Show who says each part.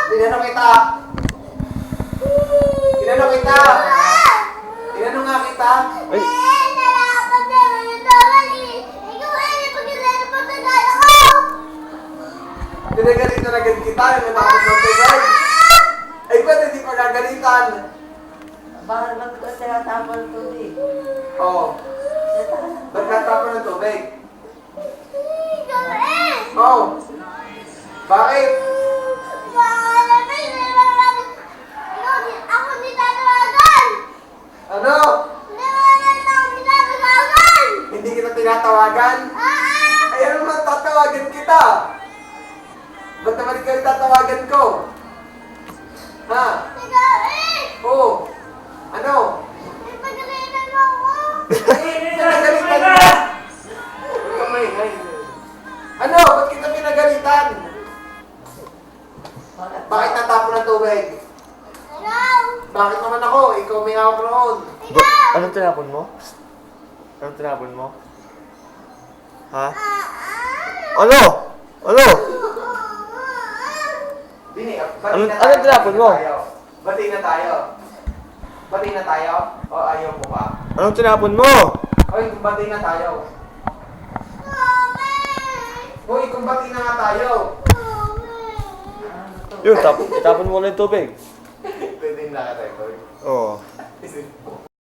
Speaker 1: Tinanong kita. Tinanong kita. Tinanong nga kita.
Speaker 2: Ay!
Speaker 1: Pinagalitan agad kita. Natakot ng tubig. Ay, ba't hindi pa gagalitan?
Speaker 3: Bakit ba't ko tinatapon ng tubig?
Speaker 1: Oo. Ba't natapon ng tubig? Oo. Bakit? Ano? Hindi kita tinatawagan? Ay, ano naman tatawagan kita? Ba't naman ikaw yung tatawagan ko? Ha? Oo. Ano? Pinagalitan mo? Kamay, ay. Ano? Ba't kita pinagalitan? Bakit natapon ng tubig? Bakit naman ako? Ikaw may hawak noon.
Speaker 2: Anong tinapon mo? Anong tinapon mo? Ha? Ano? Ano?
Speaker 1: Bini,
Speaker 2: Anong tinapon mo?
Speaker 1: Bati na tayo. Bati na tayo? O ayaw mo pa?
Speaker 2: Anong tinapon mo?
Speaker 1: Oy, kumbati na tayo. Uy, kumbati na nga tayo.
Speaker 2: Yun, itapon mo lang yung tubig.
Speaker 1: Pwede na ka-record.
Speaker 2: Oo.